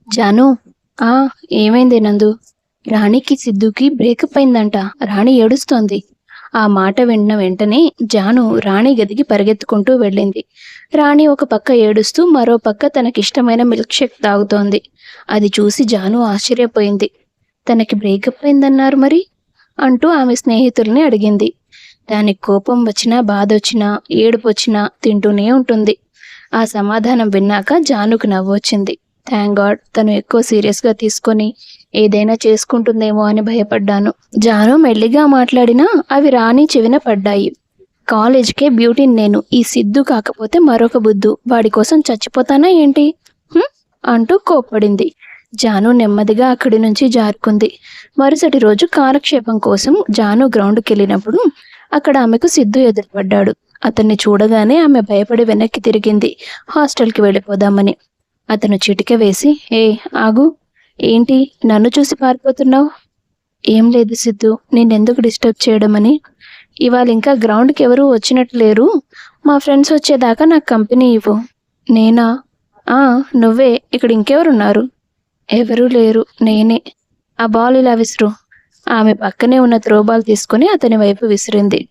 జాను, ఆ ఏమైంది నందు? రాణికి సిద్ధుకి బ్రేకప్ అయిందంట. రాణి ఏడుస్తోంది. ఆ మాట విన్న వెంటనే జాను రాణి గదికి పరిగెత్తుకుంటూ వెళ్ళింది. రాణి ఒక పక్క ఏడుస్తూ మరో పక్క తనకిష్టమైన మిల్క్ షేక్ తాగుతోంది. అది చూసి జాను ఆశ్చర్యపోయింది. తనకి బ్రేకప్ అయిందన్నారు మరి అంటూ ఆమె స్నేహితుల్ని అడిగింది. దానికి కోపం వచ్చినా బాధొచ్చినా ఏడుపొచ్చినా తింటూనే ఉంటుంది. ఆ సమాధానం విన్నాక జానుకు నవ్వొచ్చింది. థ్యాంక్ గాడ్ తను ఎక్కువ సీరియస్గా తీసుకొని ఏదైనా చేసుకుంటుందేమో అని భయపడ్డాను. జాను మెల్లిగా మాట్లాడినా అవి రాణి చెవిన పడ్డాయి. కాలేజ్కే బ్యూటీని నేను. ఈ సిద్ధు కాకపోతే మరొక బుద్ధు. వాడి కోసం చచ్చిపోతానా ఏంటి? "హుం?" అంటూ కోప్పడింది. జాను నెమ్మదిగా అక్కడి నుంచి జారుకుంది. మరుసటి రోజు కాలక్షేపం కోసం జాను గ్రౌండ్కి వెళ్ళినప్పుడు అక్కడ ఆమెకు సిద్ధు ఎదురుపడ్డాడు. అతన్ని చూడగానే ఆమె భయపడి వెనక్కి తిరిగింది, హాస్టల్కి వెళ్ళిపోదామని. అతను చిటిక వేసి, ఏ ఆగు, ఏంటి నన్ను చూసి పారిపోతున్నావు? ఏం లేదు సిద్ధు, నేనెందుకు డిస్టర్బ్ చేయడమని. ఇవాళ ఇంకా గ్రౌండ్కి ఎవరూ వచ్చినట్టు లేరు. మా ఫ్రెండ్స్ వచ్చేదాకా నాకు కంపెనీ ఇవ్వు. నేనా? ఆ, నువ్వే. ఇక్కడ ఇంకెవరున్నారు? ఎవరూ లేరు, నేనే. ఆ బాల్ ఇలా విసురు. ఆమె పక్కనే ఉన్న త్రోబాల్ తీసుకుని అతని వైపు విసిరింది.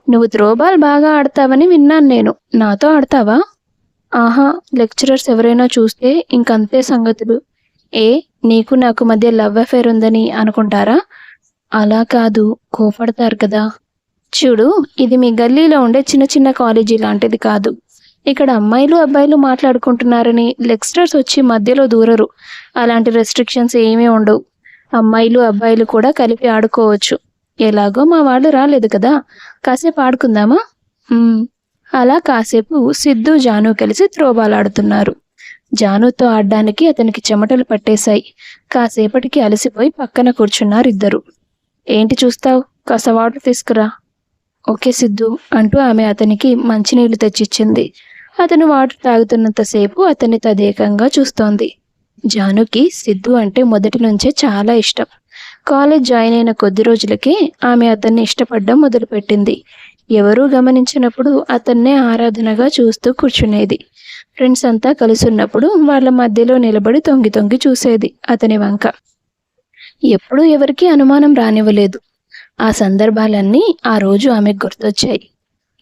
నువ్వు త్రోబాల్ బాగా ఆడతావని విన్నాను నేను. నాతో ఆడతావా? ఆహా, లెక్చరర్స్ ఎవరైనా చూస్తే ఇంకంతే సంగతులు. ఏ, నీకు నాకు మధ్య లవ్ అఫేర్ ఉందని అనుకుంటారా? అలా కాదు, కోపడతారు కదా. చూడు, ఇది మీ గల్లీలో ఉండే చిన్న చిన్న కాలేజీ లాంటిది కాదు. ఇక్కడ అమ్మాయిలు అబ్బాయిలు మాట్లాడుకుంటున్నారని లెక్చరర్స్ వచ్చి మధ్యలో దూరరు. అలాంటి రెస్ట్రిక్షన్స్ ఏమీ ఉండవు. అమ్మాయిలు అబ్బాయిలు కూడా కలిపి ఆడుకోవచ్చు. ఎలాగో మా వాళ్ళు రాలేదు కదా, కాసేపు ఆడుకుందామా? అలా కాసేపు సిద్ధు జాను కలిసి త్రోబాల్ ఆడుతున్నారు. జానుతో ఆడడానికి అతనికి చెమటలు పట్టేశాయి. కాసేపటికి అలసిపోయి పక్కన కూర్చున్నారు ఇద్దరు. ఏంటి చూస్తావు? కాస్త వాటర్ తీసుకురా. ఓకే సిద్ధు అంటూ ఆమె అతనికి మంచినీళ్లు తెచ్చిచ్చింది. అతను వాటర్ తాగుతున్నంతసేపు అతన్ని తదేకంగా చూస్తోంది. జానుకి సిద్ధు అంటే మొదటి నుంచే చాలా ఇష్టం. కాలేజ్ జాయిన్ అయిన కొద్ది రోజులకే ఆమె అతన్ని ఇష్టపడడం మొదలుపెట్టింది. ఎవరూ గమనించినప్పుడు అతన్నే ఆరాధనగా చూస్తూ కూర్చునేది. ఫ్రెండ్స్ అంతా కలుసున్నప్పుడు వాళ్ళ మధ్యలో నిలబడి తొంగి తొంగి చూసేది అతని వంక. ఎప్పుడూ ఎవరికీ అనుమానం రానివ్వలేదు. ఆ సందర్భాలన్నీ ఆ రోజు ఆమెకు గుర్తొచ్చాయి.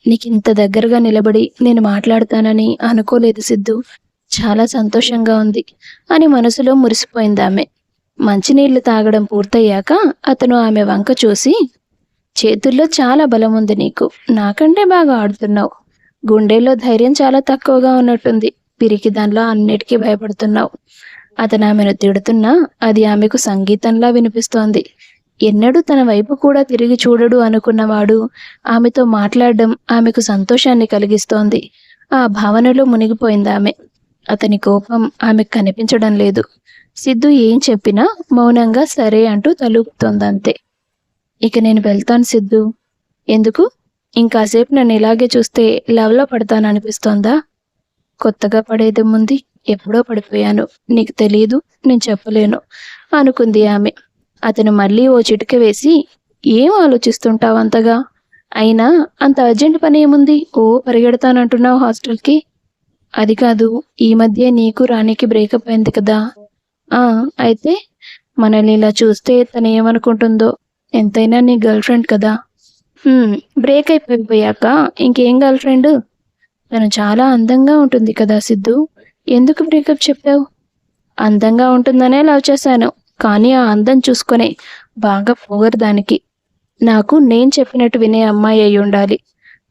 నీకింత దగ్గరగా నిలబడి నేను మాట్లాడతానని అనుకోలేదు సిద్ధు. చాలా సంతోషంగా ఉంది అని మనసులో మురిసిపోయింది ఆమె. మంచినీళ్లు తాగడం పూర్తయ్యాక అతను ఆమె వంక చూసి, చేతుల్లో చాలా బలం ఉంది నీకు. నాకంటే బాగా ఆడుతున్నావు. గుండెల్లో ధైర్యం చాలా తక్కువగా ఉన్నట్టుంది. పిరికి దానిలో అన్నిటికీ భయపడుతున్నావు. అతను ఆమెను తిడుతున్నా అది ఆమెకు సంగీతంలా వినిపిస్తోంది. ఎన్నడూ తన వైపు కూడా తిరిగి చూడడు అనుకున్నవాడు ఆమెతో మాట్లాడడం ఆమెకు సంతోషాన్ని కలిగిస్తోంది. ఆ భావనలో మునిగిపోయింది ఆమె. అతని కోపం ఆమెకు కనిపించడం లేదు. సిద్ధు ఏం చెప్పినా మౌనంగా సరే అంటూ తలూపుతోందంతే. ఇక నేను వెళ్తాను సిద్ధు. ఎందుకు? ఇంకాసేపు నన్ను ఇలాగే చూస్తే లవ్లో పడతాననిపిస్తోందా? కొత్తగా పడేదేముంది, ఎప్పుడో పడిపోయాను. నీకు తెలియదు, నేను చెప్పలేను అనుకుంది ఆమె. అతను మళ్ళీ ఓ చిటిక వేసి, ఏం ఆలోచిస్తుంటావు అంతగా? అయినా అంత అర్జెంట్ పని ఏముంది? ఓ పరిగెడతానంటున్నావు హాస్టల్కి. అది కాదు, ఈ మధ్య నీకు రాణికి బ్రేకప్ అయింది కదా. అయితే మనల్ని ఇలా చూస్తే తను ఏమనుకుంటుందో. ఎంతైనా నీ గర్ల్ ఫ్రెండ్ కదా. బ్రేక్ అయిపోయాక ఇంకేం గర్ల్ ఫ్రెండ్? తను చాలా అందంగా ఉంటుంది కదా సిద్ధు. ఎందుకు బ్రేకప్ చెప్పావు? అందంగా ఉంటుందనే లవ్ చేశాను, కానీ ఆ అందం చూసుకునే బాగా పొగరు దానికి. నాకు నేను చెప్పినట్టు వినే అమ్మాయి అయి ఉండాలి.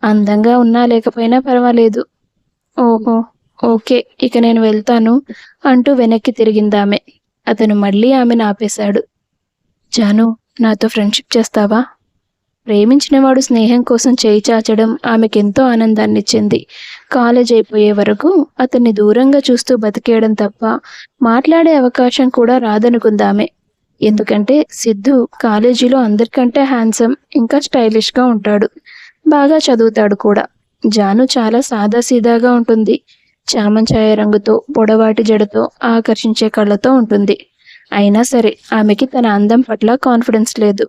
అందంగా ఉన్నా లేకపోయినా పర్వాలేదు. ఓహో, ఓకే, ఇక నేను వెళ్తాను అంటూ వెనక్కి తిరిగిందామె. అతను మళ్ళీ ఆమెను ఆపేశాడు. జాను, నాతో ఫ్రెండ్షిప్ చేస్తావా? ప్రేమించినవాడు స్నేహం కోసం చేయి చాచడం ఆమెకెంతో ఆనందాన్నిచ్చింది. కాలేజ్ అయిపోయే వరకు అతన్ని దూరంగా చూస్తూ బతికేయడం తప్ప మాట్లాడే అవకాశం కూడా రాదనుకుందామె. ఎందుకంటే సిద్ధు కాలేజీలో అందరికంటే హ్యాండ్సమ్, ఇంకా స్టైలిష్గా ఉంటాడు. బాగా చదువుతాడు కూడా. జాను చాలా సాదాసీదాగా ఉంటుంది. చామంచాయ రంగుతో, పొడవాటి జడతో, ఆకర్షించే కళ్ళతో ఉంటుంది. అయినా సరే ఆమెకి తన అందం పట్ల కాన్ఫిడెన్స్ లేదు.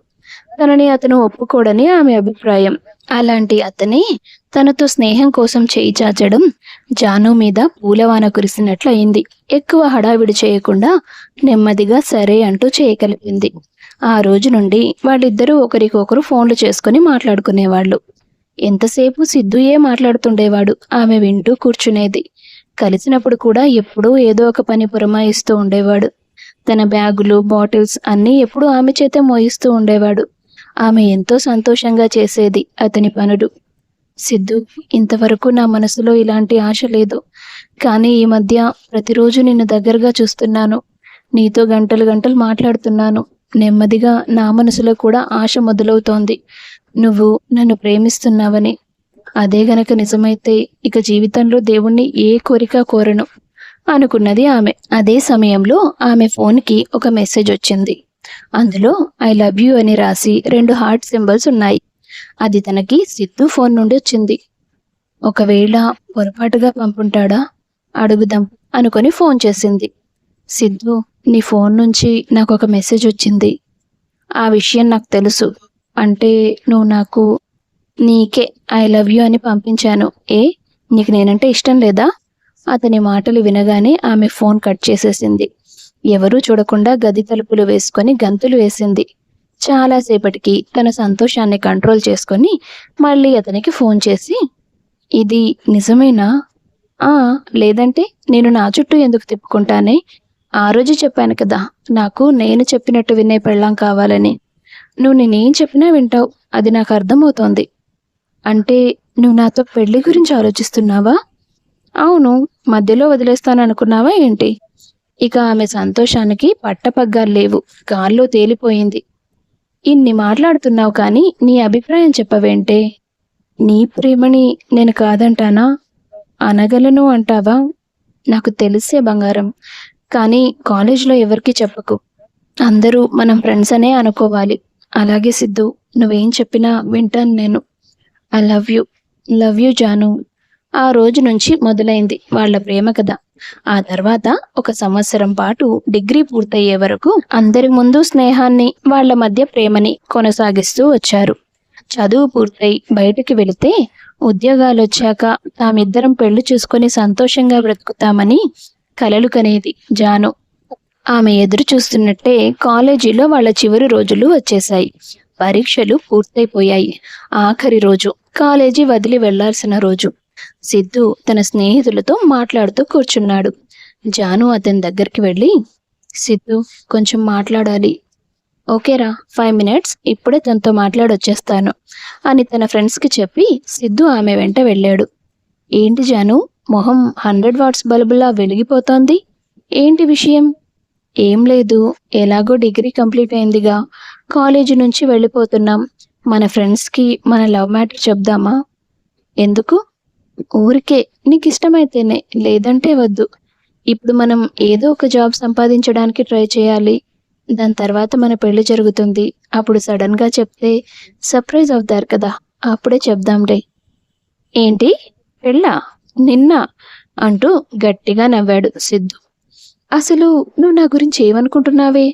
తనని అతను ఒప్పుకోడని ఆమె అభిప్రాయం. అలాంటి అతనే తనతో స్నేహం కోసం చేయి చాచడం జాను మీద పూలవాన కురిసినట్లు అయింది. ఎక్కువ హడావిడి చేయకుండా నెమ్మదిగా సరే అంటూ చేయగలిపింది. ఆ రోజు నుండి వాళ్ళిద్దరూ ఒకరికొకరు ఫోన్లు చేసుకుని మాట్లాడుకునేవాళ్ళు. ఎంతసేపు సిద్ధుయే మాట్లాడుతుండేవాడు. ఆమె వింటూ కూర్చునేది. కలిసినప్పుడు కూడా ఎప్పుడూ ఏదో ఒక పని పురమాయిస్తూ ఉండేవాడు. తన బ్యాగులు, బాటిల్స్ అన్నీ ఎప్పుడూ ఆమె చేతే మోయిస్తూ ఉండేవాడు. ఆమె ఎంతో సంతోషంగా చేసేది అతని పనులు. సిద్ధు, ఇంతవరకు నా మనసులో ఇలాంటి ఆశ లేదు. కానీ ఈ మధ్య ప్రతిరోజు నిన్ను దగ్గరగా చూస్తున్నాను. నీతో గంటలు గంటలు మాట్లాడుతున్నాను. నెమ్మదిగా నా మనసులో కూడా ఆశ మొదలవుతోంది. నువ్వు నన్ను ప్రేమిస్తున్నావని. అదే గనక నిజమైతే ఇక జీవితంలో దేవుణ్ణి ఏ కోరిక కోరను అనుకున్నది ఆమె. అదే సమయంలో ఆమె ఫోన్కి ఒక మెసేజ్ వచ్చింది. అందులో ఐ లవ్ యూ అని రాసి 2 హార్ట్ సింబల్స్ ఉన్నాయి. అది తనకి సిద్ధు ఫోన్ నుండి వచ్చింది. ఒకవేళ పొరపాటుగా పంపుంటాడా అడుగుదాం అనుకొని ఫోన్ చేసింది. సిద్ధు, నీ ఫోన్ నుంచి నాకు ఒక మెసేజ్ వచ్చింది. ఆ విషయం నాకు తెలుసు. అంటే నువ్వు నాకు నీకే ఐ లవ్ యూ అని పంపించాను. నీకు నేనంటే ఇష్టం లేదా? అతని మాటలు వినగానే ఆమె ఫోన్ కట్ చేసేసింది. ఎవరూ చూడకుండా గది తలుపులు వేసుకొని గంతులు వేసింది. చాలాసేపటికి తన సంతోషాన్ని కంట్రోల్ చేసుకొని మళ్ళీ అతనికి ఫోన్ చేసి, ఇది నిజమేనా? లేదంటే నేను నా చుట్టూ ఎందుకు తిప్పుకుంటానే? ఆ రోజు చెప్పాను కదా, నాకు నేను చెప్పినట్టు వినే పెళ్ళాం కావాలని. నువ్వు నేనేం చెప్పినా వింటావు, అది నాకు అర్థమవుతోంది. అంటే నువ్వు నాతో పెళ్లి గురించి ఆలోచిస్తున్నావా? అవును, మధ్యలో వదిలేస్తాననుకున్నావా ఏంటి? ఇక ఆమె సంతోషానికి పట్టపగ్గాలు లేవు. గాల్లో తేలిపోయింది. ఇన్ని మాట్లాడుతున్నావు కానీ నీ అభిప్రాయం చెప్పవేంటే? నీ ప్రేమని నేను కాదంటానా? అనగలను అంటావా? నాకు తెలిసే బంగారం. కానీ కాలేజీలో ఎవరికి చెప్పకు. అందరూ మనం ఫ్రెండ్స్ అనే అనుకోవాలి. అలాగే సిద్ధు, నువ్వేం చెప్పినా వింటాను నేను. ఐ లవ్ యూ జాను. ఆ రోజు నుంచి మొదలైంది వాళ్ళ ప్రేమ కథ. ఆ తర్వాత 1 సంవత్సరం పాటు డిగ్రీ పూర్తయ్యే వరకు అందరి ముందు స్నేహాన్ని, వాళ్ళ మధ్య ప్రేమని కొనసాగిస్తూ వచ్చారు. చదువు పూర్తయి బయటికి వెళితే ఉద్యోగాలు వచ్చాక తామిద్దరం పెళ్లి చూసుకొని సంతోషంగా బ్రతుకుతామని కలలు కనేది జాను. ఆమె ఎదురు చూస్తున్నట్టే కాలేజీలో వాళ్ళ చివరి రోజులు వచ్చేశాయి. పరీక్షలు పూర్తయిపోయాయి. ఆఖరి రోజు, కాలేజీ వదిలి వెళ్లాల్సిన రోజు. సిద్ధు తన స్నేహితులతో మాట్లాడుతూ కూర్చున్నాడు. జాను అతని దగ్గరికి వెళ్ళి, సిద్ధు, కొంచెం మాట్లాడాలి. ఓకేరా, 5 minutes, ఇప్పుడే తనతో మాట్లాడొచ్చేస్తాను అని తన ఫ్రెండ్స్కి చెప్పి సిద్ధు ఆమె వెంట వెళ్ళాడు. ఏంటి జాను, మొహం 100 వాట్స్ బల్బులా వెలిగిపోతోంది? ఏంటి విషయం? ఏం లేదు, ఎలాగో డిగ్రీ కంప్లీట్ అయిందిగా, కాలేజీ నుంచి వెళ్ళిపోతున్నాం. మన ఫ్రెండ్స్కి మన లవ్ మ్యాటర్ చెప్దామా? ఎందుకు? ఊరికే, నీకు ఇష్టమైతేనే, లేదంటే వద్దు. ఇప్పుడు మనం ఏదో ఒక జాబ్ సంపాదించడానికి ట్రై చేయాలి. దాని తర్వాత మన పెళ్లి జరుగుతుంది. అప్పుడు సడన్గా చెప్తే సర్ప్రైజ్ అవుతారు కదా, అప్పుడే చెప్దాంలే. ఏంటి, పెళ్ళా? నిన్న? అంటూ గట్టిగా నవ్వాడు సిద్ధు. అసలు నువ్వు నా గురించి ఏమనుకుంటున్నావే?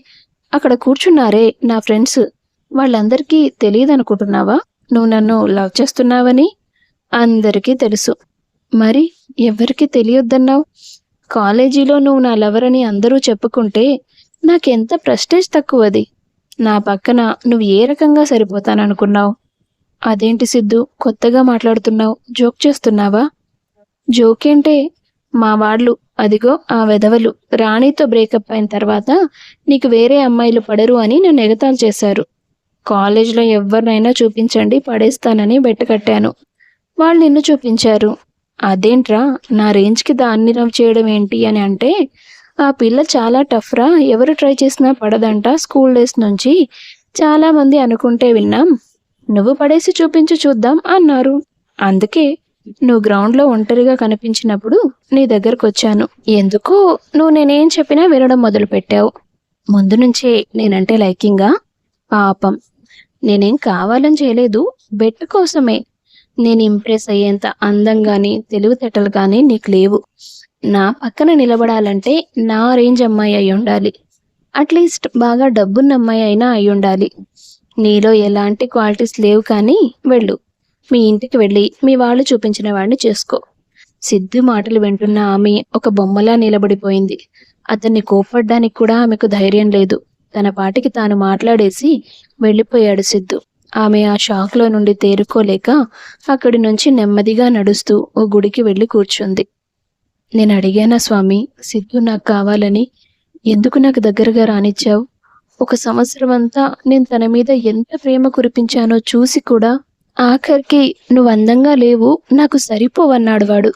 అక్కడ కూర్చున్నారే నా ఫ్రెండ్స్, వాళ్ళందరికీ తెలియదనుకుంటున్నావా నువ్వు నన్ను లవ్ చేస్తున్నావని? అందరికీ తెలుసు. మరి ఎవరికి తెలియొద్దన్నావు? కాలేజీలో నువ్వు నా లవర్ అని అందరూ చెప్పుకుంటే నాకెంత ప్రెస్టేజ్ తక్కువది. నా పక్కన నువ్వు ఏ రకంగా సరిపోతాననుకున్నావు? అదేంటి సిద్ధు, కొత్తగా మాట్లాడుతున్నావు? జోక్ చేస్తున్నావా? జోకేంటే, మా వాళ్ళు, అదిగో ఆ వెధవలు, రాణితో బ్రేకప్ అయిన తర్వాత నీకు వేరే అమ్మాయిలు పడరు అని నన్ను ఎగతాళి చేశారు. కాలేజీలో ఎవరినైనా చూపించండి, పడేస్తానని బెట్ట కట్టాను. వాళ్ళు నిన్ను చూపించారు. అదేంట్రా, నా రేంజ్కి దాన్ని లవ్ చేయడం ఏంటి అని అంటే, ఆ పిల్ల చాలా టఫ్ రా, ఎవరు ట్రై చేసినా పడదంట, స్కూల్ డేస్ నుంచి చాలామంది అనుకుంటే విన్నాం. నువ్వు పడేసి చూపించి చూద్దాం అన్నారు. అందుకే నువ్వు గ్రౌండ్లో ఒంటరిగా కనిపించినప్పుడు నీ దగ్గరకు వచ్చాను. ఎందుకో నువ్వు నేనేం చెప్పినా వినడం మొదలుపెట్టావు. ముందు నుంచే నేనంటే లైకింగా? పాపం, నేనేం కావాలని చేయలేదు, బెట్ కోసమే. నేను ఇంప్రెస్ అయ్యేంత అందం కానీ తెలివితేటలు కానీ నీకు లేవు. నా పక్కన నిలబడాలంటే నా రేంజ్ అమ్మాయి అయి ఉండాలి. అట్లీస్ట్ బాగా డబ్బున్న అమ్మాయి అయినా అయి ఉండాలి. నీలో ఎలాంటి క్వాలిటీస్ లేవు కానీ వెళ్ళు. మీ ఇంటికి వెళ్ళి మీ వాళ్ళు చూపించిన వాడిని చేసుకో. సిద్ధు మాటలు వింటున్న ఆమె ఒక బొమ్మలా నిలబడిపోయింది. అతన్ని కోప్పడ్డానికి కూడా ఆమెకు ధైర్యం లేదు. తన పాటికి తాను మాట్లాడేసి వెళ్ళిపోయాడు సిద్ధు. ఆమె ఆ షాక్లో నుండి తేరుకోలేక అక్కడి నుంచి నెమ్మదిగా నడుస్తూ ఓ గుడికి వెళ్ళి కూర్చుంది. నేను అడిగానా స్వామి, సిద్ధు నాకు కావాలని? ఎందుకు నాకు దగ్గరగా రానిచ్చావు? 1 సంవత్సరం అంతా నేను తన మీద ఎంత ప్రేమ కురిపించానో చూసి కూడా ఆఖరికి నువ్వు అందంగా లేవు, నాకు సరిపోవన్నాడు వాడు.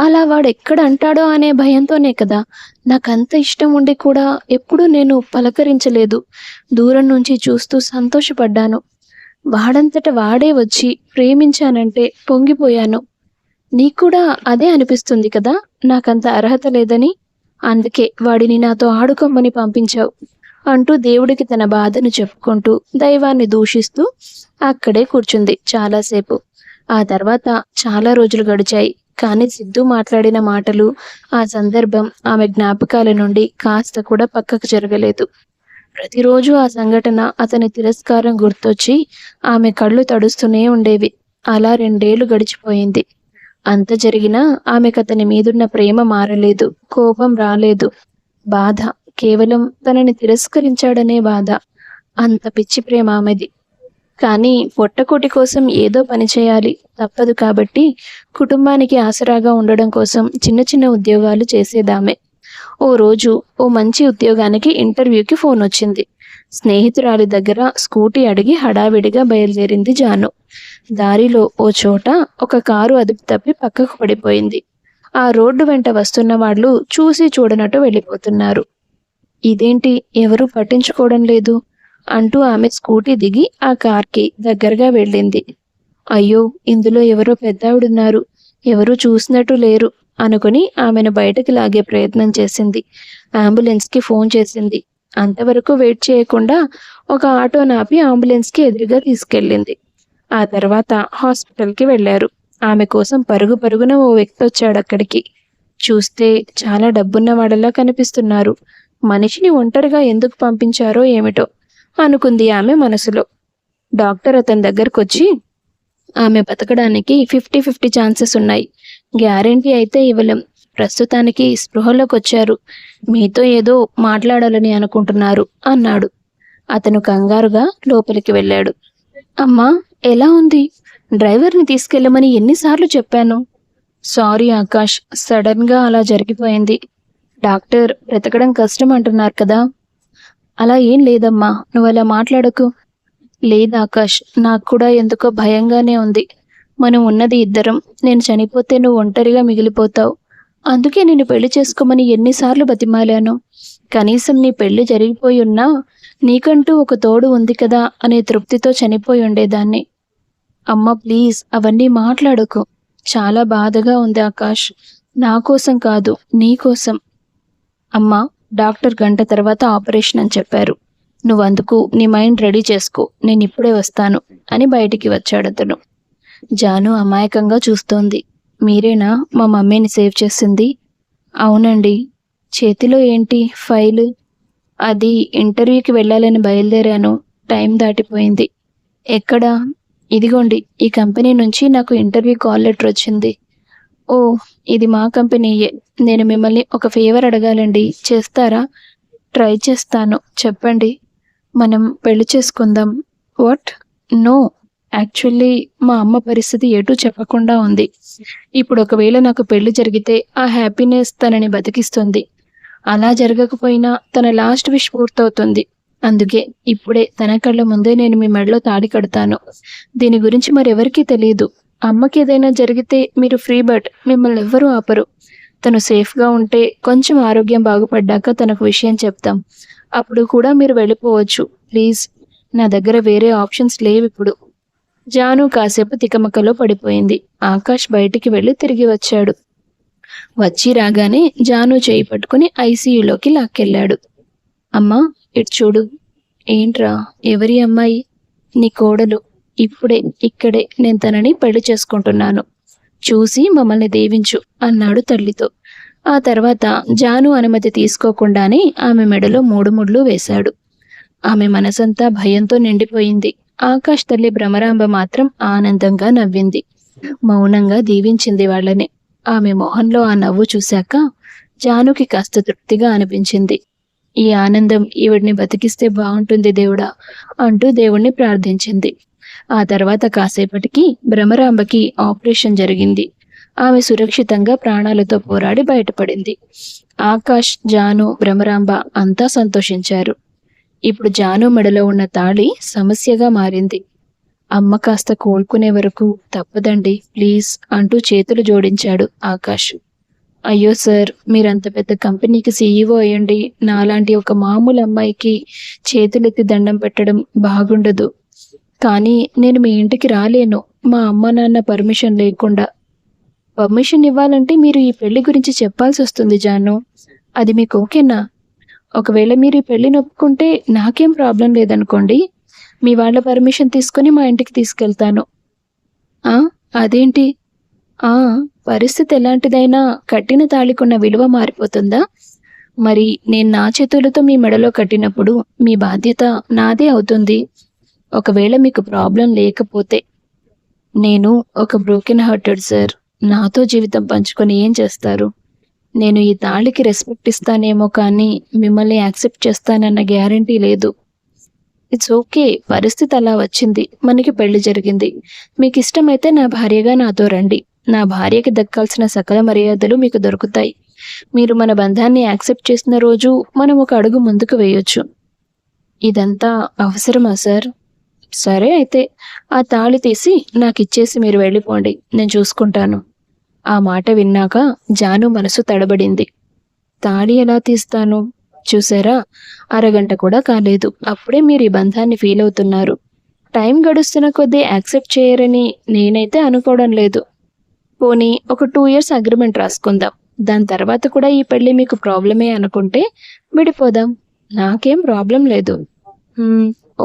అలా వాడు ఎక్కడ అంటాడో అనే భయంతోనే కదా నాకంత ఇష్టం ఉండి కూడా ఎప్పుడూ నేను పలకరించలేదు. దూరం నుంచి చూస్తూ సంతోషపడ్డాను. వాడంతట వాడే వచ్చి ప్రేమించానంటే పొంగిపోయాను. నీకు కూడా అదే అనిపిస్తుంది కదా నాకంత అర్హత లేదని? అందుకే వాడిని నాతో ఆడుకోమని పంపించావు అంటూ దేవుడికి తన బాధను చెప్పుకుంటూ దైవాన్ని దూషిస్తూ అక్కడే కూర్చుంది చాలాసేపు. ఆ తర్వాత చాలా రోజులు గడిచాయి. కానీ సిద్ధు మాట్లాడిన మాటలు, ఆ సందర్భం ఆమె జ్ఞాపకాల నుండి కాస్త కూడా పక్కకు జరగలేదు. ప్రతిరోజు ఆ సంఘటన, అతని తిరస్కారం గుర్తొచ్చి ఆమె కళ్ళు తడుస్తూనే ఉండేవి. అలా 2 ఏళ్లు గడిచిపోయింది. అంత జరిగినా ఆమెకు అతని మీదున్న ప్రేమ మారలేదు, కోపం రాలేదు. బాధ, కేవలం తనని తిరస్కరించాడనే బాధ. అంత పిచ్చి ప్రేమ ఆమెది. కానీ పొట్టకూటి కోసం ఏదో పని చేయాలి, తప్పదు కాబట్టి కుటుంబానికి ఆసరాగా ఉండడం కోసం చిన్న చిన్న ఉద్యోగాలు చేసేదామె. ఓ రోజు ఓ మంచి ఉద్యోగానికి ఇంటర్వ్యూకి ఫోన్ వచ్చింది. స్నేహితురాలి దగ్గర స్కూటీ అడిగి హడావిడిగా బయలుదేరింది జాను. దారిలో ఓ చోట ఒక కారు అదుపు తప్పి పక్కకు పడిపోయింది. ఆ రోడ్డు వెంట వస్తున్న వాళ్ళు చూసి చూడనట్టు వెళ్ళిపోతున్నారు. ఇదేంటి, ఎవరూ పట్టించుకోవడం లేదు అంటూ ఆమె స్కూటీ దిగి ఆ కార్కి దగ్గరగా వెళ్ళింది. అయ్యో, ఇందులో ఎవరో పెద్దావిడున్నారు, ఎవరూ చూసినట్టు లేరు అనుకుని ఆమెను బయటకు లాగే ప్రయత్నం చేసింది. అంబులెన్స్కి ఫోన్ చేసింది. అంతవరకు వెయిట్ చేయకుండా ఒక ఆటో నాపి అంబులెన్స్కి ఎదురుగా తీసుకెళ్ళింది. ఆ తర్వాత హాస్పిటల్కి వెళ్ళారు. ఆమె కోసం పరుగు పరుగున ఓ వ్యక్తి వచ్చాడు అక్కడికి. చూస్తే చాలా డబ్బున్న వాడలా కనిపిస్తున్నారు. మనిషిని ఒంటరిగా ఎందుకు పంపించారో ఏమిటో అనుకుంది ఆమె మనసులో. డాక్టర్ అతని దగ్గరకు వచ్చి, ఆమె బతకడానికి 50-50 ఛాన్సెస్ ఉన్నాయి, గ్యారెంటీ అయితే ఇవ్వలేం, ప్రస్తుతానికి స్పృహలోకి వచ్చారు, మీతో ఏదో మాట్లాడాలని అనుకుంటున్నారు అన్నాడు. అతను కంగారుగా లోపలికి వెళ్ళాడు. అమ్మా, ఎలా ఉంది? డ్రైవర్ని తీసుకెళ్ళమని ఎన్నిసార్లు చెప్పాను? సారీ ఆకాష్, సడన్గా అలా జరిగిపోయింది. డాక్టర్ బ్రతకడం కష్టం అంటున్నారు కదా. అలా ఏం లేదమ్మా, నువ్వు అలా మాట్లాడకు. లేదు ఆకాష్, నాకు కూడా ఎందుకో భయంగానే ఉంది. మనం ఉన్నది ఇద్దరం, నేను చనిపోతే నువ్వు ఒంటరిగా మిగిలిపోతావు. అందుకే నేను పెళ్లి చేసుకోమని ఎన్నిసార్లు బతిమాలాను. కనీసం నీ పెళ్లి జరిగిపోయి ఉన్నా నీకంటూ ఒక తోడు ఉంది కదా అనే తృప్తితో చనిపోయి ఉండేదాన్ని. అమ్మ ప్లీజ్, అవన్నీ మాట్లాడకు. చాలా బాధగా ఉంది ఆకాష్, నా కోసం కాదు, నీ కోసం. అమ్మా, డాక్టర్ గంట తర్వాత ఆపరేషన్ అని చెప్పారు. నువ్వు అందుకు నీ మైండ్ రెడీ చేసుకో, నేను ఇప్పుడే వస్తాను అని బయటికి వచ్చాడు అతను. జాను అమాయకంగా చూస్తోంది. మీరేనా మా మమ్మీని సేవ్ చేసింది? అవునండి. చేతిలో ఏంటి? ఫైల్. అది ఇంటర్వ్యూకి వెళ్ళాలని బయలుదేరాను, టైం దాటిపోయింది. ఎక్కడా? ఇదిగోండి, ఈ కంపెనీ నుంచి నాకు ఇంటర్వ్యూ కాల్ లెటర్ వచ్చింది. ఓ, ఇది మా కంపెనీయే. నేను మిమ్మల్ని ఒక ఫేవర్ అడగాలండి, చేస్తారా? ట్రై చేస్తాను, చెప్పండి. మనం పెళ్లి చేసుకుందాం. వాట్? నో, యాక్చువల్లీ మా అమ్మ పరిస్థితి ఎటూ చెప్పకుండా ఉంది. ఇప్పుడు ఒకవేళ నాకు పెళ్లి జరిగితే ఆ హ్యాపీనెస్ తనని బతికిస్తుంది. అలా జరగకపోయినా తన లాస్ట్ విష్ పూర్తవుతుంది. అందుకే ఇప్పుడే తన కళ్ళ ముందే నేను మీ మెడలో తాడి కడతాను. దీని గురించి మరెవరికీ తెలియదు. అమ్మకి ఏదైనా జరిగితే మీరు ఫ్రీ బర్డ్, మిమ్మల్ని ఎవ్వరూ ఆపరు. తను సేఫ్గా ఉంటే, కొంచెం ఆరోగ్యం బాగుపడ్డాక తనకు విషయం చెప్తాం. అప్పుడు కూడా మీరు వెళ్ళిపోవచ్చు. ప్లీజ్, నా దగ్గర వేరే ఆప్షన్స్ లేవు ఇప్పుడు. జాను కాసేపు తికమకలో పడిపోయింది. ఆకాష్ బయటికి వెళ్ళి తిరిగి వచ్చాడు. వచ్చి రాగానే జాను చేయి పట్టుకుని ఐసీయూలోకి లాక్కెళ్ళాడు. అమ్మా, ఇటు చూడు. ఏంట్రా, ఎవరి అమ్మాయి? నీ కోడలు. ఇప్పుడే ఇక్కడే నేను తనని పెళ్లి చేసుకుంటున్నాను. చూసి మమ్మల్ని దీవించు అన్నాడు తల్లితో. ఆ తర్వాత జాను అనుమతి తీసుకోకుండానే ఆమె మెడలో 3 ముళ్ళు వేశాడు. ఆమె మనసంతా భయంతో నిండిపోయింది. ఆకాష్ తల్లి భ్రమరాంబ మాత్రం ఆనందంగా నవ్వింది. మౌనంగా దీవించింది వాళ్ళని. ఆమె మొహంలో ఆ నవ్వు చూశాక జానుకి కాస్త తృప్తిగా అనిపించింది. ఈ ఆనందం ఈవిడ్ని బతికిస్తే బాగుంటుంది దేవుడా అంటూ దేవుణ్ణి ప్రార్థించింది. ఆ తర్వాత కాసేపటికి భ్రమరాంబకి ఆపరేషన్ జరిగింది. ఆమె సురక్షితంగా ప్రాణాలతో పోరాడి బయటపడింది. ఆకాష్, జాను, భ్రమరాంబ అంతా సంతోషించారు. ఇప్పుడు జాను మెడలో ఉన్న తాళి సమస్యగా మారింది. అమ్మ కాస్త కోలుకునే వరకు తప్పదండి ప్లీజ్ అంటూ చేతులు జోడించాడు ఆకాష్. అయ్యో సార్, మీరంత పెద్ద కంపెనీకి సీఈఓ అయ్యండి నాలాంటి ఒక మామూలు అమ్మాయికి చేతులెత్తి దండం పెట్టడం బాగుండదు. కానీ నేను మీ ఇంటికి రాలేను మా అమ్మ నాన్న పర్మిషన్ లేకుండా. పర్మిషన్ ఇవ్వాలంటే మీరు ఈ పెళ్లి గురించి చెప్పాల్సి వస్తుంది జాను. అది మీకు ఓకేనా? ఒకవేళ మీరు ఈ పెళ్లిని ఒప్పుకుంటే నాకేం ప్రాబ్లం లేదనుకోండి. మీ వాళ్ళ పర్మిషన్ తీసుకొని మా ఇంటికి తీసుకెళ్తాను. ఆ అదేంటి? ఆ పరిస్థితి ఎలాంటిదైనా కట్టిన తాళికున్న విలువ మారిపోతుందా? మరి నేను నా చేతులతో మీ మెడలో కట్టినప్పుడు మీ బాధ్యత నాదే అవుతుంది. ఒకవేళ మీకు ప్రాబ్లం లేకపోతే. నేను ఒక బ్రోకెన్ హార్టెడ్ సార్. నాతో జీవితం పంచుకొని ఏం చేస్తారు? నేను ఈ తాళికి రెస్పెక్ట్ ఇస్తానేమో కానీ మిమ్మల్ని యాక్సెప్ట్ చేస్తానన్న గ్యారంటీ లేదు. ఇట్స్ ఓకే, పరిస్థితి అలా వచ్చింది, మనకి పెళ్లి జరిగింది. మీకు ఇష్టమైతే నా భార్యగా నాతో రండి. నా భార్యకి దక్కాల్సిన సకల మర్యాదలు మీకు దొరుకుతాయి. మీరు మన బంధాన్ని యాక్సెప్ట్ చేసిన రోజు మనం ఒక అడుగు ముందుకు వేయొచ్చు. ఇదంతా అవసరమా సార్? సరే అయితే ఆ తాళి తీసి నాకు ఇచ్చేసి మీరు వెళ్ళిపోండి, నేను చూసుకుంటాను. ఆ మాట విన్నాక జాను మనసు తడబడింది. తాళి ఎలా తీస్తాను? చూసారా, అరగంట కూడా కాలేదు, అప్పుడే మీరు ఈ బంధాన్ని ఫీల్ అవుతున్నారు. టైం గడుస్తున్న కొద్దీ యాక్సెప్ట్ చేయరని నేనైతే అనుకోవడం లేదు. పోనీ ఒక 2 years అగ్రిమెంట్ రాసుకుందాం. దాని తర్వాత కూడా ఈ పెళ్లి మీకు ప్రాబ్లమే అనుకుంటే విడిపోదాం. నాకేం ప్రాబ్లం లేదు.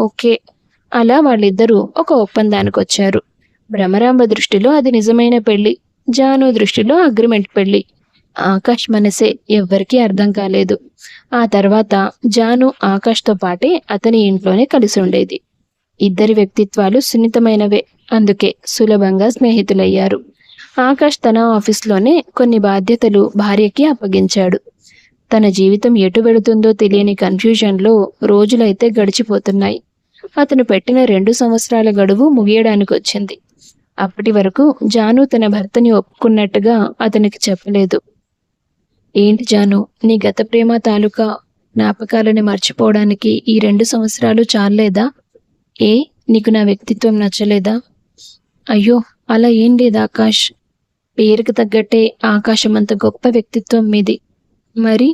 ఓకే. అలా వాళ్ళిద్దరూ ఒక ఒప్పందానికి వచ్చారు. భ్రమరాంబ దృష్టిలో అది నిజమైన పెళ్లి, జాను దృష్టిలో అగ్రిమెంట్ పెళ్లి. ఆకాష్ మనసే ఎవ్వరికీ అర్థం కాలేదు. ఆ తర్వాత జాను ఆకాష్తో పాటే అతని ఇంట్లోనే కలిసి ఉండేది. ఇద్దరి వ్యక్తిత్వాలు సున్నితమైనవే, అందుకే సులభంగా స్నేహితులయ్యారు. ఆకాష్ తన ఆఫీస్లోనే కొన్ని బాధ్యతలు భార్యకి అప్పగించాడు. తన జీవితం ఎటు వెళుతుందో తెలియని కన్ఫ్యూజన్లో రోజులైతే గడిచిపోతున్నాయి. అతను పెట్టిన 2 సంవత్సరాల గడువు ముగియడానికి వచ్చింది. అప్పటి వరకు జాను తన భర్తని ఒప్పుకున్నట్టుగా అతనికి చెప్పలేదు. ఏంటి జాను, నీ గత ప్రేమ తాలూకా జ్ఞాపకాలని మర్చిపోవడానికి ఈ 2 సంవత్సరాలు చాలేదా? ఏ, నీకు నా వ్యక్తిత్వం నచ్చలేదా? అయ్యో, అలా ఏం లేదు ఆకాష్. పేరుకు తగ్గట్టే ఆకాశమంత గొప్ప వ్యక్తిత్వం మీది. మరి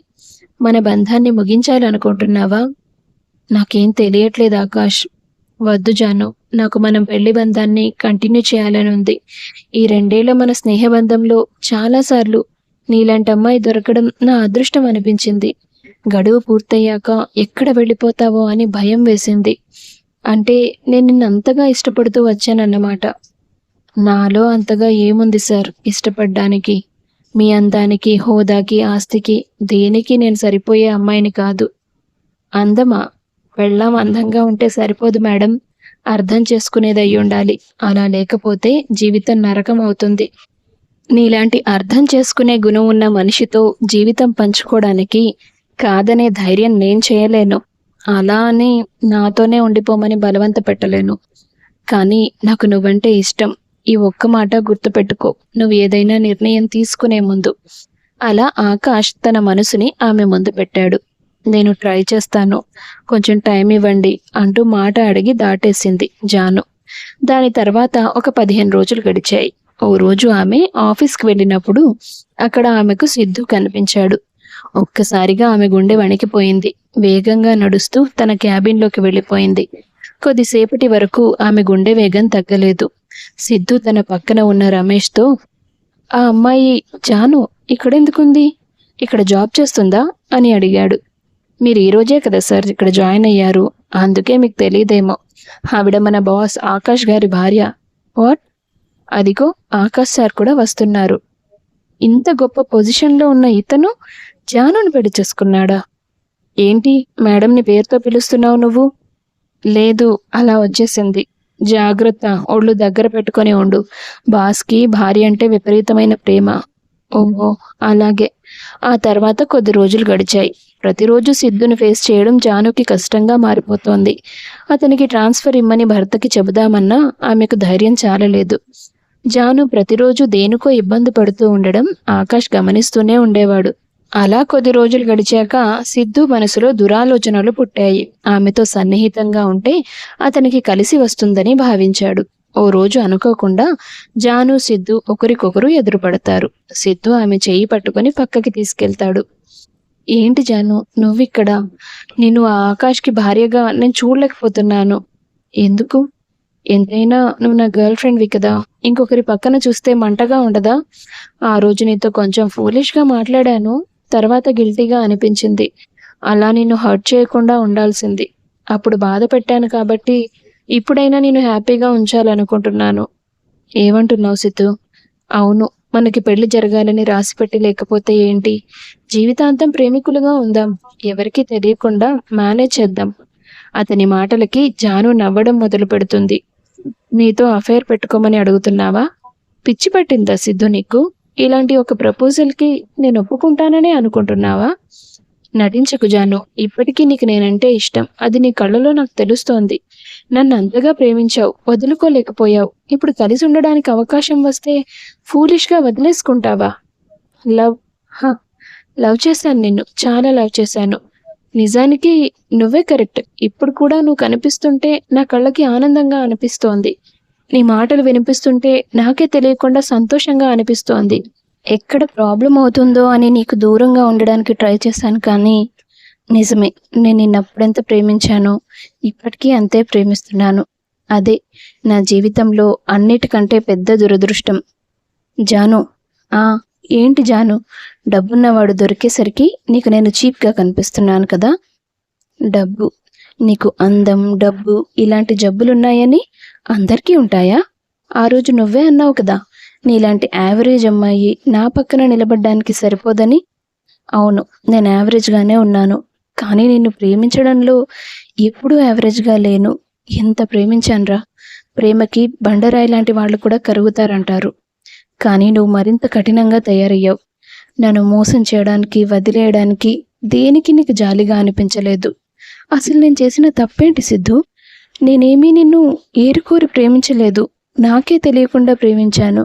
మన బంధాన్ని ముగించాలనుకుంటున్నావా? నాకేం తెలియట్లేదు ఆకాష్. వద్దు జాను, నాకు మనం పెళ్లి బంధాన్ని కంటిన్యూ చేయాలని ఉంది. ఈ 2 ఏళ్ల మన స్నేహబంధంలో చాలాసార్లు నీలాంటి అమ్మాయి దొరకడం నా అదృష్టం అనిపించింది. గడువు పూర్తయ్యాక ఎక్కడ వెళ్ళిపోతావో అని భయం వేసింది. అంటే నేను నిన్ను అంతగా ఇష్టపడుతూ వచ్చానన్నమాట. నాలో అంతగా ఏముంది సార్ ఇష్టపడ్డానికి? మీ అందానికి, హోదాకి, ఆస్తికి దేనికి నేను సరిపోయే అమ్మాయిని కాదు. అందమా? పెళ్ళాం అందంగా ఉంటే సరిపోదు మేడం, అర్థం చేసుకునేది అయి ఉండాలి. అలా లేకపోతే జీవితం నరకం అవుతుంది. నీలాంటి అర్థం చేసుకునే గుణం ఉన్న మనిషితో జీవితం పంచుకోవడానికి కాదనే ధైర్యం నేను చేయలేను. అలా అని నాతోనే ఉండిపోమని బలవంత పెట్టలేను. కానీ నాకు నువ్వంటే ఇష్టం. ఈ ఒక్క మాట గుర్తుపెట్టుకో, నువ్వు ఏదైనా నిర్ణయం తీసుకునే ముందు. అలా ఆకాష్ తన మనసుని ఆమె ముందు పెట్టాడు. నేను ట్రై చేస్తాను, కొంచెం టైం ఇవ్వండి అంటూ మాట అడిగి దాటేసింది జాను. దాని తర్వాత ఒక 15 రోజులు గడిచాయి. ఓ రోజు ఆమె ఆఫీస్కి వెళ్ళినప్పుడు అక్కడ ఆమెకు సిద్ధు కనిపించాడు. ఒక్కసారిగా ఆమె గుండె వణికిపోయింది. వేగంగా నడుస్తూ తన క్యాబిన్లోకి వెళ్ళిపోయింది. కొద్దిసేపటి వరకు ఆమె గుండె వేగం తగ్గలేదు. సిద్ధు తన పక్కన ఉన్న రమేష్తో, ఆ అమ్మాయి జాను ఇక్కడెందుకుంది? ఇక్కడ జాబ్ చేస్తుందా అని అడిగాడు. మీరు ఈ రోజే కదా సార్ ఇక్కడ జాయిన్ అయ్యారు, అందుకే మీకు తెలియదేమో. ఆవిడ మన బాస్ ఆకాష్ గారి భార్య. వాట్? అదిగో ఆకాష్ సార్ కూడా వస్తున్నారు. ఇంత గొప్ప పొజిషన్లో ఉన్న ఇతను జానుని పెళ్లి చేసుకున్నాడా? ఏంటి మేడంని పేరుతో పిలుస్తున్నావు నువ్వు? లేదు, అలా వచ్చేసింది. జాగ్రత్త, ఒళ్ళు దగ్గర పెట్టుకొని ఉండు. బాస్‌కి భార్య అంటే విపరీతమైన ప్రేమ. ఓహో! అలాగే. ఆ తర్వాత కొద్ది రోజులు గడిచాయి. ప్రతిరోజు సిద్ధుని ఫేస్ చేయడం జానుకి కష్టంగా మారిపోతోంది. అతనికి ట్రాన్స్‌ఫర్ ఇమ్మని భర్తకి చెబుదామన్నా ఆమెకు ధైర్యం చాలలేదు. జాను ప్రతిరోజు దేనికో ఇబ్బంది పడుతూ ఉండడం ఆకాష్ గమనిస్తూనే ఉండేవాడు. అలా కొద్ది రోజులు గడిచాక సిద్ధు మనసులో దురాలోచనలు పుట్టాయి. ఆమెతో సన్నిహితంగా ఉంటే అతనికి కలిసి వస్తుందని భావించాడు. ఓ రోజు అనుకోకుండా జాను, సిద్ధు ఒకరికొకరు ఎదురుపడతారు. సిద్ధు ఆమె చెయ్యి పట్టుకొని పక్కకి తీసుకెళ్తాడు. ఏంటి జాను, నువ్విక్కడ? నిన్ను ఆ ఆకాష్కి భార్యగా నేను చూడలేకపోతున్నాను. ఎందుకు? ఎంతైనా నువ్వు నా గర్ల్ ఫ్రెండ్వి కదా. ఇంకొకరి పక్కన చూస్తే మంటగా ఉండదా? ఆ రోజు నీతో కొంచెం ఫూలిష్గా మాట్లాడాను. తర్వాత గిల్టీగా అనిపించింది. అలా నిన్ను హర్ట్ చేయకుండా ఉండాల్సింది. అప్పుడు బాధ పెట్టాను కాబట్టి ఇప్పుడైనా నేను హ్యాపీగా ఉంచాలనుకుంటున్నాను. ఏమంటున్నావు సిద్ధు? అవును, మనకి పెళ్లి జరగాలని రాసిపెట్టి లేకపోతే ఏంటి? జీవితాంతం ప్రేమికులుగా ఉందాం. ఎవరికీ తెలియకుండా మేనేజ్ చేద్దాం. అతని మాటలకి జాను నవ్వడం మొదలు పెడుతుంది. నీతో అఫైర్ పెట్టుకోమని అడుగుతున్నావా? పిచ్చి పట్టిందా సిద్ధు నీకు? ఇలాంటి ఒక ప్రపోజల్‌కి నేను ఒప్పుకుంటాననే అనుకుంటున్నావా? నటించకు జాను. ఇప్పటికీ నీకు నేనంటే ఇష్టం. అది నీ కళ్ళలో నాకు తెలుస్తోంది. నన్ను అంతగా ప్రేమించావు. వదులుకోలేకపోయావు. ఇప్పుడు కలిసి ఉండడానికి అవకాశం వస్తే ఫూలిష్‌గా వదిలేసుకుంటావా? లవ్ హ! లవ్ చేశాను నిన్ను. చాలా లవ్ చేశాను. నిజానికి నువ్వే కరెక్ట్. ఇప్పుడు కూడా నువ్వు కనిపిస్తుంటే నా కళ్ళకి ఆనందంగా అనిపిస్తోంది. నీ మాటలు వినిపిస్తుంటే నాకే తెలియకుండా సంతోషంగా అనిపిస్తోంది. ఎక్కడ ప్రాబ్లమ్ అవుతుందో అని నీకు దూరంగా ఉండడానికి ట్రై చేశాను కానీ నిజమే, నేను నిన్నప్పుడెంత ప్రేమించానో ఇప్పటికీ అంతే ప్రేమిస్తున్నాను. అదే నా జీవితంలో అన్నిటికంటే పెద్ద దురదృష్టం. జాను. ఆ! ఏంటి జాను? డబ్బున్నవాడు దొరికేసరికి నీకు నేను చీప్‌గా కనిపిస్తున్నాను కదా? డబ్బు. నీకు అందం, డబ్బు ఇలాంటి జబ్బులున్నాయని అందరికీ ఉంటాయా? ఆ రోజు నువ్వే అన్నావు కదా! నీలాంటి యావరేజ్ అమ్మాయి నా పక్కన నిలబడ్డానికి సరిపోదని. అవును, నేను యావరేజ్‌గానే ఉన్నాను. కానీ నిన్ను ప్రేమించడంలో ఎప్పుడూ యావరేజ్‌గా లేను. ఎంత ప్రేమించానురా! ప్రేమకి బండరాయి లాంటి వాళ్ళు కూడా కరుగుతారంటారు. కానీ నువ్వు మరింత కఠినంగా తయారయ్యావు. నన్ను మోసం చేయడానికి, వదిలేయడానికి దేనికి నీకు జాలిగా అనిపించలేదు. అసలు నేను చేసిన తప్పేంటి సిద్ధు? నేనేమీ నిన్ను ఏరుకోరి ప్రేమించలేదు. నాకే తెలియకుండా ప్రేమించాను.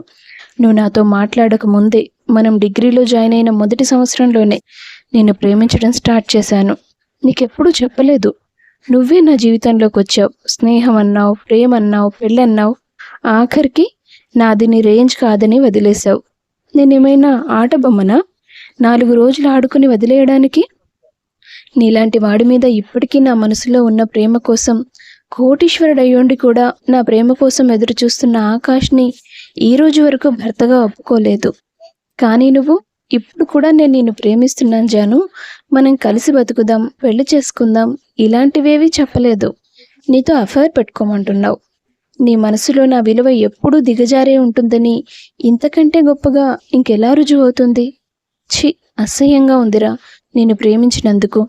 నువ్వు నాతో మాట్లాడక ముందే, మనం డిగ్రీలో జాయిన్ అయిన మొదటి సంవత్సరంలోనే నిన్ను ప్రేమించడం స్టార్ట్ చేశాను. నీకెప్పుడూ చెప్పలేదు. నువ్వే నా జీవితంలోకి వచ్చావు. స్నేహం అన్నావు, ప్రేమ అన్నావు, పెళ్ళన్నావు. ఆఖరికి నాది నీ రేంజ్ కాదని వదిలేశావు. నేనేమైనా ఆట బొమ్మనా? 4 రోజులు ఆడుకుని వదిలేయడానికి? నీలాంటి వాడి మీద ఇప్పటికీ నా మనసులో ఉన్న ప్రేమ కోసం, కోటీశ్వరుడయ్యుండి కూడా నా ప్రేమ కోసం ఎదురు చూస్తున్న ఆకాష్‌ని ఈ రోజు వరకు భర్తగా ఒప్పుకోలేదు. కానీ నువ్వు ఇప్పుడు కూడా నేను నిన్ను ప్రేమిస్తున్నాను జాను. మనం కలిసి బతుకుదాం, పెళ్లి చేసుకుందాం ఇలాంటివేవీ చెప్పలేదు. నీతో అఫైర్ పెట్టుకోమంటున్నావు. నీ మనసులో నా విలువ ఎప్పుడూ దిగజారే ఉంటుందని ఇంతకంటే గొప్పగా ఇంకెలా రుజువవుతుంది? ఛీ! అసహ్యంగా ఉందిరా నిన్ను ప్రేమించినందుకు.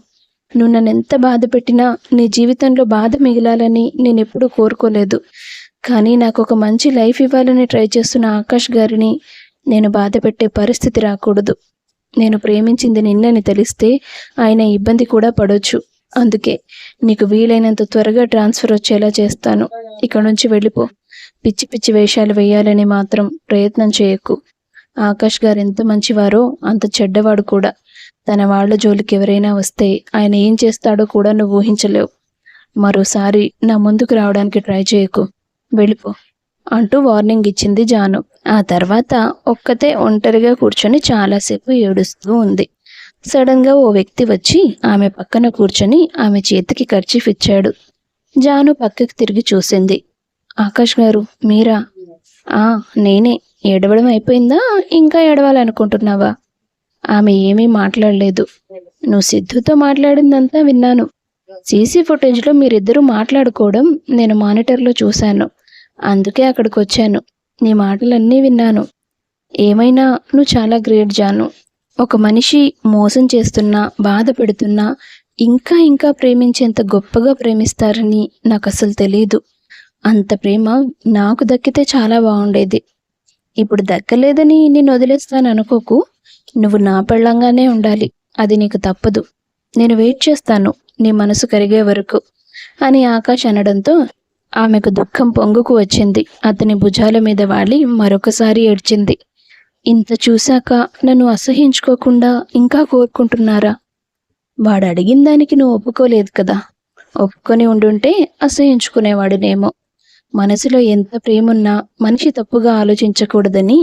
నువ్వు నన్నెంత బాధ పెట్టినా నీ జీవితంలో బాధ మిగిలాలని నేనెప్పుడూ కోరుకోలేదు. కానీ నాకొక మంచి లైఫ్ ఇవ్వాలని ట్రై చేస్తున్న ఆకాష్ గారిని నేను బాధ పెట్టే పరిస్థితి రాకూడదు. నేను ప్రేమించింది నిన్నని తెలిస్తే ఆయన ఇబ్బంది కూడా పడొచ్చు. అందుకే నీకు వీలైనంత త్వరగా ట్రాన్స్ఫర్ వచ్చేలా చేస్తాను. ఇక నుంచి వెళ్ళిపో. పిచ్చి పిచ్చి వేషాలు వేయాలని మాత్రం ప్రయత్నం చేయకు. ఆకాష్ గారు ఎంత మంచివారో అంత చెడ్డవాడు కూడా. తన వాళ్ళ జోలికి ఎవరైనా వస్తే ఆయన ఏం చేస్తాడో కూడా నువ్వు ఊహించలేవు. మరోసారి నా ముందుకు రావడానికి ట్రై చేయకు. వెళ్ళిపో అంటూ వార్నింగ్ ఇచ్చింది జాను. ఆ తర్వాత ఒక్కతే ఒంటరిగా కూర్చొని చాలాసేపు ఏడుస్తూ ఉంది. సడన్గా ఓ వ్యక్తి వచ్చి ఆమె పక్కన కూర్చొని ఆమె చేతికి కర్చీఫ్ ఇచ్చాడు. జాను పక్కకి తిరిగి చూసింది. ఆకాష్ గారు మీరా? ఆ, నేనే. ఏడవడం అయిపోయిందా? ఇంకా ఏడవాలనుకుంటున్నావా? ఆమె ఏమీ మాట్లాడలేదు. నువ్వు సిద్ధుతో మాట్లాడిందంతా విన్నాను. సీసీ ఫుటేజ్లో మీరిద్దరూ మాట్లాడుకోవడం నేను మానిటర్లో చూశాను. అందుకే అక్కడికి వచ్చాను. నీ మాటలన్నీ విన్నాను. ఏమైనా నువ్వు చాలా గ్రేట్ జాను. ఒక మనిషి మోసం చేస్తున్నా, బాధ పెడుతున్నా ఇంకా ఇంకా ప్రేమించేంత గొప్పగా ప్రేమిస్తారని నాకు అసలు తెలియదు. అంత ప్రేమ నాకు దక్కితే చాలా బాగుండేది. ఇప్పుడు దక్కలేదని నేను వదిలేస్తాను అనుకోకు. నువ్వు నా పెళ్ళంగానే ఉండాలి. అది నీకు తప్పదు. నేను వెయిట్ చేస్తాను నీ మనసు కరిగే వరకు అని ఆకాష్ అనడంతో ఆమెకు దుఃఖం పొంగుకు వచ్చింది. అతని భుజాల మీద వాలి మరొకసారి ఏడ్చింది. ఇంత చూశాక నన్ను అసహించుకోకుండా ఇంకా కోరుకుంటున్నారా? వాడు అడిగిన దానికి నువ్వు ఒప్పుకోలేదు కదా. ఒప్పుకొని ఉండుంటే అసహించుకునేవాడినేమో. మనసులో ఎంత ప్రేమున్నా మనిషి తప్పుగా ఆలోచించకూడదని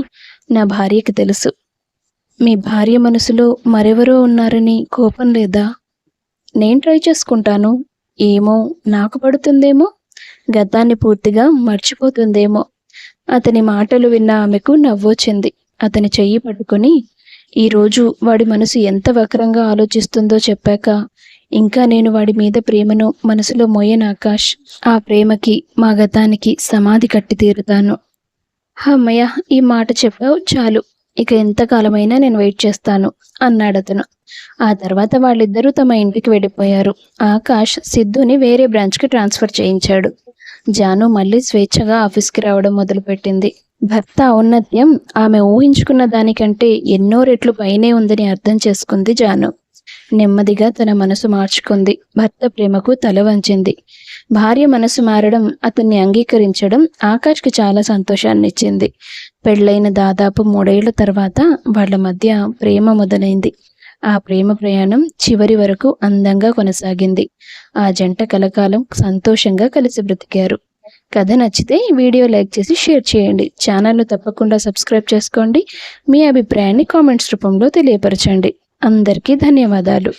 నా భార్యకి తెలుసు. మీ భార్య మనసులో మరెవరో ఉన్నారని కోపం లేదా? నేను ట్రై చేసుకుంటాను. ఏమో, నాకు పడుతుందేమో, గతాన్ని పూర్తిగా మర్చిపోతుందేమో. అతని మాటలు విన్న ఆమెకు నవ్వొచ్చింది. అతని చెయ్యి పట్టుకొని, ఈరోజు వాడి మనసు ఎంత వక్రంగా ఆలోచిస్తుందో చెప్పాక ఇంకా నేను వాడి మీద ప్రేమను మనసులో మోయను ఆకాష్. ఆ ప్రేమకి మా గతానికి సమాధి కట్టి తీరుతాను. అమ్మయ్య, ఈ మాట చెప్పావు చాలు. ఇక ఎంతకాలమైనా నేను వెయిట్ చేస్తాను అన్నాడతను. ఆ తర్వాత వాళ్ళిద్దరూ తమ ఇంటికి వెళ్ళిపోయారు. ఆకాష్ సిద్ధుని వేరే బ్రాంచ్కి ట్రాన్స్ఫర్ చేయించాడు. జాను మళ్ళీ స్వేచ్ఛగా ఆఫీస్కి రావడం మొదలుపెట్టింది. భర్త ఔన్నత్యం ఆమె ఊహించుకున్న దానికంటే ఎన్నో రెట్లు పైనే ఉందని అర్థం చేసుకుంది జాను. నెమ్మదిగా తన మనసు మార్చుకుంది. భర్త ప్రేమకు తల వంచింది. భార్య మనసు మారడం, అతన్ని అంగీకరించడం ఆకాష్కి చాలా సంతోషాన్నిచ్చింది. పెళ్ళైన దాదాపు 3 ఏళ్ల తర్వాత వాళ్ళ మధ్య ప్రేమ మొదలైంది. ఆ ప్రేమ ప్రయాణం చివరి వరకు అందంగా కొనసాగింది. ఆ జంట కలకాలం సంతోషంగా కలిసి బ్రతికారు. కథ నచ్చితే వీడియో లైక్ చేసి షేర్ చేయండి. ఛానల్ను తప్పకుండా సబ్స్క్రైబ్ చేసుకోండి. మీ అభిప్రాయాన్ని కామెంట్స్ రూపంలో తెలియపరచండి. అందరికీ ధన్యవాదాలు.